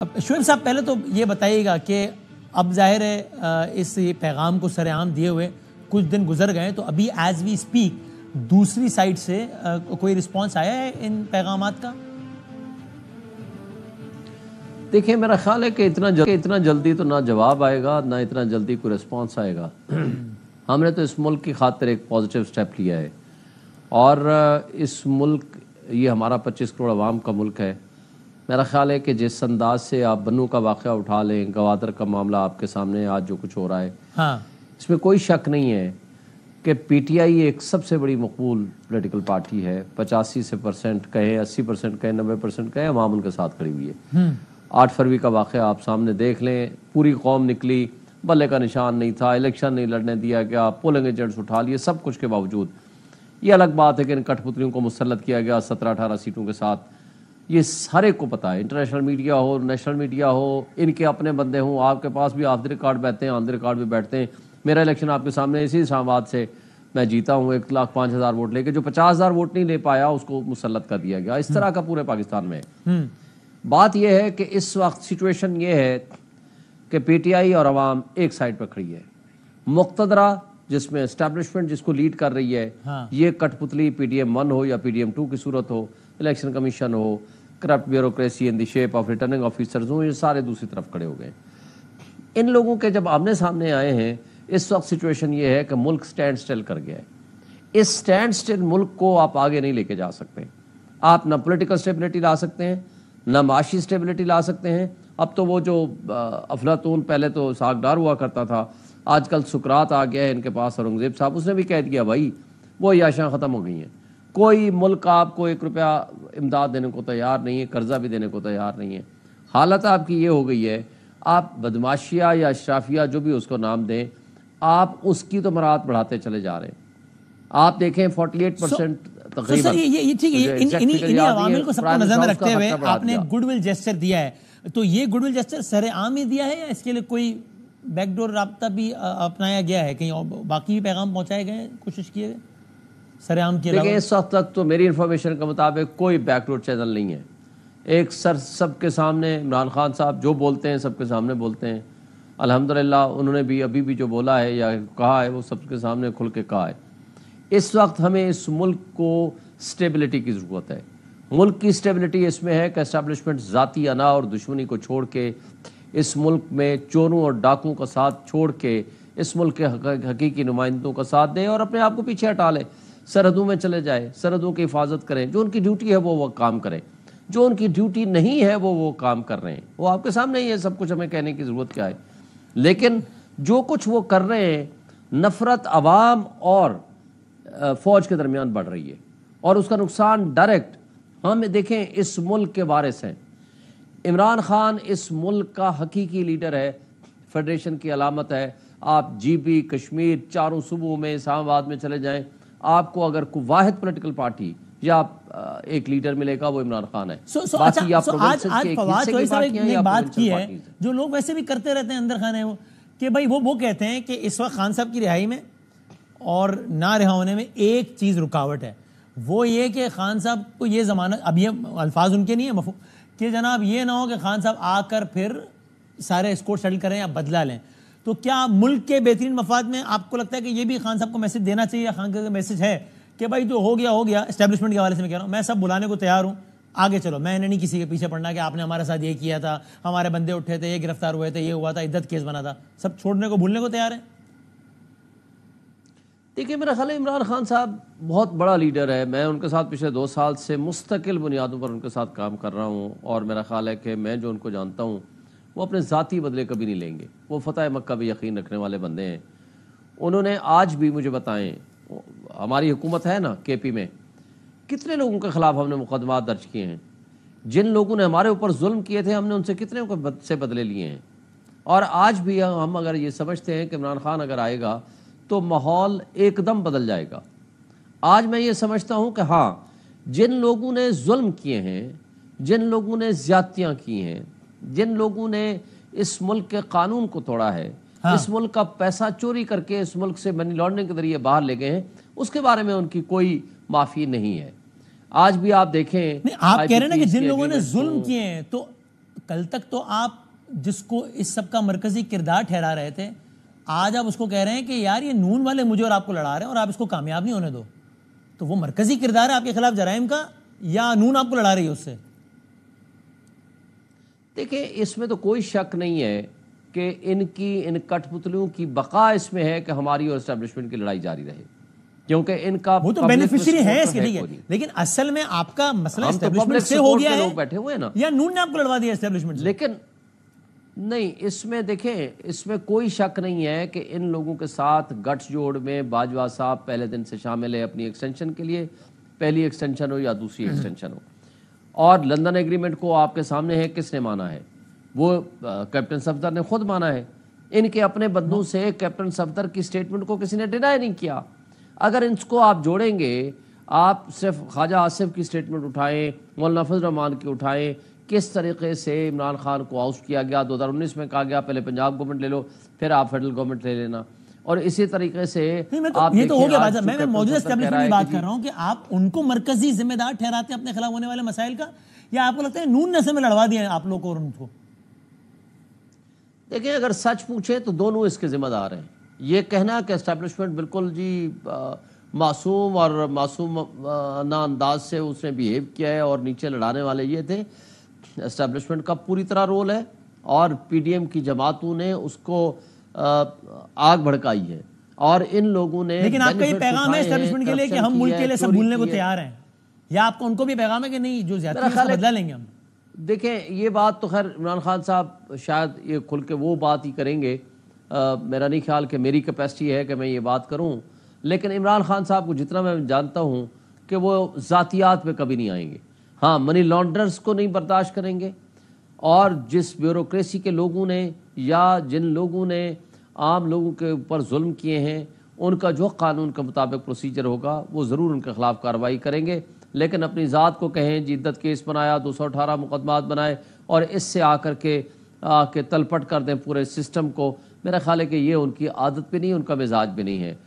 شعیب صاحب پہلے تو یہ بتائیے گا کہ اب ظاہر ہے اس پیغام کو سر عام دیے ہوئے کچھ دن گزر گئے تو ابھی ایز وی اسپیک دوسری سائٹ سے کوئی رسپانس آیا ہے ان پیغامات کا؟ دیکھیں میرا خیال ہے کہ اتنا جلدی تو نہ جواب آئے گا نہ اتنا جلدی کوئی رسپانس آئے گا. ہم نے تو اس ملک کی خاطر ایک پازیٹیو سٹیپ لیا ہے اور اس ملک یہ ہمارا 25 کروڑ عوام کا ملک ہے. میرا خیال ہے کہ جس انداز سے آپ بنو کا واقعہ اٹھا لیں, گوادر کا معاملہ آپ کے سامنے آج جو کچھ ہو رہا ہے, اس میں کوئی شک نہیں ہے کہ پی ٹی آئی ایک سب سے بڑی مقبول پولیٹیکل پارٹی ہے. 85% کہیں 80% کہیں 90% کہیں عوام ان کے ساتھ کھڑی ہوئی ہے. 8 فروری کا واقعہ آپ سامنے دیکھ لیں, پوری قوم نکلی, بلے کا نشان نہیں تھا, الیکشن نہیں لڑنے دیا گیا, پولنگ ایجنٹس اٹھا لیے, سب کچھ کے باوجود. یہ الگ بات ہے کہ ان کٹ پتلیوں کو مسلط کیا گیا 17-18 سیٹوں کے ساتھ. یہ سارے کو پتہ ہے, انٹرنیشنل میڈیا ہو, نیشنل میڈیا ہو, ان کے اپنے بندے ہوں, آپ کے پاس بھی آف دی ریکارڈ بیٹھتے ہیں, آن دی ریکارڈ بھی بیٹھتے ہیں. میرا الیکشن آپ کے سامنے اسی اسلام آباد سے میں جیتا ہوں 1,05,000 ووٹ لے کے. جو 50,000 ووٹ نہیں لے پایا اس کو مسلط کر دیا گیا. اس طرح کا پورے پاکستان میں ہے. بات یہ ہے کہ اس وقت سچویشن یہ ہے کہ پی ٹی آئی اور عوام ایک سائڈ پہ کھڑی ہے. مقتدرہ جس میں اسٹیبلشمنٹ جس کو لیڈ کر رہی ہے, یہ کٹ پتلی پی ڈی ایم 1 ہو یا پی ڈی ایم 2 کی صورت ہو, الیکشن کمیشن ہو, corrupt bureaucracy in the shape of returning officers ہوں, یہ سارے دوسری طرف کھڑے ہو گئے. ان لوگوں کے جب آمنے سامنے آئے ہیں, اس وقت سچویشن یہ ہے کہ ملک سٹینڈ سٹل کر گیا ہے. اس سٹینڈ سٹل ملک کو آپ آگے نہیں لے کے جا سکتے. آپ نہ پولیٹیکل سٹیبلٹی لا سکتے ہیں, نہ معاشی سٹیبلٹی لا سکتے ہیں. اب تو وہ جو افلاطون پہلے تو ساکڈار ہوا کرتا تھا, آج کل سکرات آ گیا ہے ان کے پاس, اورنگزیب صاحب, اس نے بھی کہہ دیا بھائی وہ عیاشیاں ختم ہو گئی ہیں. کوئی ملک آپ کو 1 روپیہ امداد دینے کو تیار نہیں ہے, قرضہ بھی دینے کو تیار نہیں ہے. حالت آپ کی یہ ہو گئی ہے, آپ بدماشیہ یا اشرافیہ جو بھی اس کو نام دیں, آپ اس کی تو مراعات بڑھاتے چلے جا رہے ہیں. آپ دیکھیں 48% تقریباً انہی عوامل کو سب کو نظر میں رکھتے ہوئے آپ نے گڈ ول جیسچر دیا ہے. تو یہ گڈ ول جیسچر سر عام ہی دیا ہے یا اس کے لیے کوئی بیک ڈور رابطہ بھی اپنایا گیا ہے, کہیں باقی بھی پیغام پہنچائے گئے, کوشش کیے گئے سر عام کے علاوہ؟ دیکھیں اس وقت تک تو میری انفارمیشن کے مطابق کوئی بیک ڈور چینل نہیں ہے. ایک سب کے سامنے عمران خان صاحب جو بولتے ہیں سب کے سامنے بولتے ہیں. الحمدللہ انہوں نے بھی ابھی بھی جو بولا ہے یا کہا ہے وہ سب کے سامنے کھل کے کہا ہے. اس وقت ہمیں اس ملک کو سٹیبلٹی کی ضرورت ہے. ملک کی سٹیبلٹی اس میں ہے کہ اسٹیبلشمنٹ ذاتی انا اور دشمنی کو چھوڑ کے, اس ملک میں چوروں اور ڈاکوں کا ساتھ چھوڑ کے اس ملک کے حقیقی نمائندوں کا ساتھ دیں اور اپنے آپ کو پیچھے ہٹا لیں. سرحدوں میں چلے جائے, سرحدوں کی حفاظت کریں, جو ان کی ڈیوٹی ہے وہ کام کریں. جو ان کی ڈیوٹی نہیں ہے وہ کام کر رہے ہیں, وہ آپ کے سامنے ہی ہے. سب کچھ ہمیں کہنے کی ضرورت کیا ہے. لیکن جو کچھ وہ کر رہے ہیں, نفرت عوام اور فوج کے درمیان بڑھ رہی ہے اور اس کا نقصان ڈائریکٹ ہم دیکھیں. اس ملک کے وارث ہیں عمران خان, اس ملک کا حقیقی لیڈر ہے, فیڈریشن کی علامت ہے. آپ جی بی کشمیر چاروں صوبوں میں اسلام آباد میں چلے جائیں, آپ کو اگر کوئی واحد پولیٹیکل پارٹی یا ایک لیڈر ملے گا وہ عمران خان ہے. آج فواد چوہدری صاحب نے بات کی ہے جو لوگ ویسے بھی کرتے رہتے ہیں اندر خانے, وہ کہ بھائی وہ کہتے ہیں کہ اس وقت خان صاحب کی رہائی میں اور نہ رہا ہونے میں ایک چیز رکاوٹ ہے, وہ یہ کہ خان صاحب کو یہ ضمانت, اب یہ الفاظ ان کے نہیں ہیں کہ جناب یہ نہ ہو کہ خان صاحب آ کر پھر سارے اسکور سیٹل کریں یا بدلہ لیں. تو کیا ملک کے بہترین مفاد میں آپ کو لگتا ہے کہ یہ بھی خان صاحب کو میسج دینا چاہیے, خان کا میسج ہے کہ بھائی جو ہو گیا اسٹیبلشمنٹ کے حوالے سے میں کہہ رہا ہوں, میں سب بلانے کو تیار ہوں, آگے چلو, میں نے نہیں کسی کے پیچھے پڑنا کہ آپ نے ہمارے ساتھ یہ کیا تھا, ہمارے بندے اٹھے تھے, یہ گرفتار ہوئے تھے, یہ ہوا تھا, عدت کیس بنا تھا, سب چھوڑنے کو بھولنے کو تیار ہیں؟ دیکھیے میرا خیال ہے عمران خان صاحب بہت بڑا لیڈر ہے. میں ان کے ساتھ پچھلے 2 سال سے مستقل بنیادوں پر ان کے ساتھ کام کر رہا ہوں اور میرا خیال ہے کہ میں جو ان کو جانتا ہوں وہ اپنے ذاتی بدلے کبھی نہیں لیں گے. وہ فتح مکہ بھی یقین رکھنے والے بندے ہیں. انہوں نے آج بھی مجھے بتائیں, ہماری حکومت ہے نا کے پی میں, کتنے لوگوں کے خلاف ہم نے مقدمات درج کیے ہیں. جن لوگوں نے ہمارے اوپر ظلم کیے تھے ہم نے ان سے کتنے سے بدلے لیے ہیں. اور آج بھی ہم اگر یہ سمجھتے ہیں کہ عمران خان اگر آئے گا تو ماحول ایک دم بدل جائے گا. آج میں یہ سمجھتا ہوں کہ ہاں, جن لوگوں نے ظلم کیے ہیں, جن لوگوں نے زیادتیاں کی ہیں, جن لوگوں نے اس ملک کے قانون کو توڑا ہے, اس ملک کا پیسہ چوری کر کے اس ملک سے منی لانڈرنگ کے ذریعے باہر لے گئے ہیں, اس کے بارے میں ان کی کوئی معافی نہیں ہے. آج بھی آپ دیکھیں, آپ کہہ رہے ہیں کہ جن لوگوں نے ظلم کیے ہیں, تو کل تک تو آپ جس کو اس سب کا مرکزی کردار ٹھہرا رہے تھے، آج آپ اس کو کہہ رہے ہیں کہ یار یہ نون والے مجھے اور آپ کو لڑا رہے ہیں اور آپ اس کو کامیاب نہیں ہونے دو. تو وہ مرکزی کردار ہے آپ کے خلاف جرائم کا یا نون آپ کو لڑا رہی ہے اس سے؟ دیکھیں اس میں تو کوئی شک نہیں ہے کہ ان کٹ پتلیوں کی بقا اس میں ہے کہ ہماری اور اسٹیبلشمنٹ کی لڑائی جاری رہے، کیونکہ ان کا وہ تو بینیفیشری ہیں اس کے، ٹھیک ہے، لیکن اصل میں آپ کا مسئلہ اسٹیبلشمنٹ سے ہو گیا ہے بیٹھے ہوئے نا، یا نون نے آپ کو لڑوا دیا اسٹیبلشمنٹ سے؟ لیکن نہیں، اس میں دیکھیں اس میں کوئی شک نہیں ہے کہ ان لوگوں کے ساتھ گٹھ جوڑ میں باجوہ صاحب پہلے دن سے شامل ہے اپنی ایکسٹینشن کے لیے، پہلی ایکسٹینشن ہو یا دوسری ایکسٹینشن ہو. اور لندن ایگریمنٹ کو آپ کے سامنے ہے کس نے مانا ہے؟ وہ کیپٹن صفدر نے خود مانا ہے. ان کے اپنے بندوں سے کیپٹن صفدر کی سٹیٹمنٹ کو کسی نے ڈینائی نہیں کیا. اگر ان کو آپ جوڑیں گے، آپ صرف خواجہ آصف کی سٹیٹمنٹ اٹھائیں، مولانا فضل الرحمان کی اٹھائیں، کس طریقے سے عمران خان کو آؤٹ کیا گیا، 2019 میں کہا گیا پہلے پنجاب گورنمنٹ لے لو پھر آپ فیڈرل گورنمنٹ لے لینا، اور اسی طریقے سے یہ تو ہو گیا بات. میں موجودہ اسٹیبلشمنٹ کی بات کر رہا ہوں کہ آپ ان کو مرکزی ذمہ دار ٹھہراتے ہیں اپنے خلاف ہونے والے مسائل کا، یا آپ کو لگتا ہے نون نے میں لڑوا دیا آپ لوگ کو اور ان کو؟ دیکھیں اگر سچ پوچھیں تو دونوں اس کے ذمہ دار ہیں. یہ کہنا کہ اسٹیبلشمنٹ بالکل جی معصوم اور معصوم نا انداز سے اس نے بیہیو کیا ہے اور نیچے لڑانے والے یہ تھے، اسٹیبلشمنٹ کا پوری طرح رول ہے، اور پی ڈی ایم کی جماعتوں نے اس کو آگ بھڑکائی ہے، اور ان لوگوں نے. لیکن آپ کا یہ پیغام ہے اسٹیبلشمنٹ کے لیے کہ ہم ملک کے لیے سب بھولنے کو تیار ہیں، یا آپ کو ان کو بھی پیغام ہے کہ نہیں جو زیادتی ہے اس کو بدلا لیں گے ہم؟ دیکھیں یہ بات تو خیر عمران خان صاحب شاید یہ کھل کے وہ بات ہی کریں گے، میرا نہیں خیال کہ میری کیپیسٹی ہے کہ میں یہ بات کروں، لیکن عمران خان صاحب کو جتنا میں جانتا ہوں کہ وہ ذاتیات پہ کبھی نہیں آئیں گے. ہاں منی لانڈرز کو نہیں برداشت کریں گے، اور جس بیوروکریسی کے لوگوں نے یا جن لوگوں نے عام لوگوں کے اوپر ظلم کیے ہیں ان کا جو قانون کے مطابق پروسیجر ہوگا وہ ضرور ان کے خلاف کارروائی کریں گے. لیکن اپنی ذات کو کہیں جی عدت کیس بنایا، 218 مقدمات بنائے اور اس سے آ کے تلپٹ کر دیں پورے سسٹم کو، میرا خیال ہے کہ یہ ان کی عادت بھی نہیں، ان کا مزاج بھی نہیں ہے.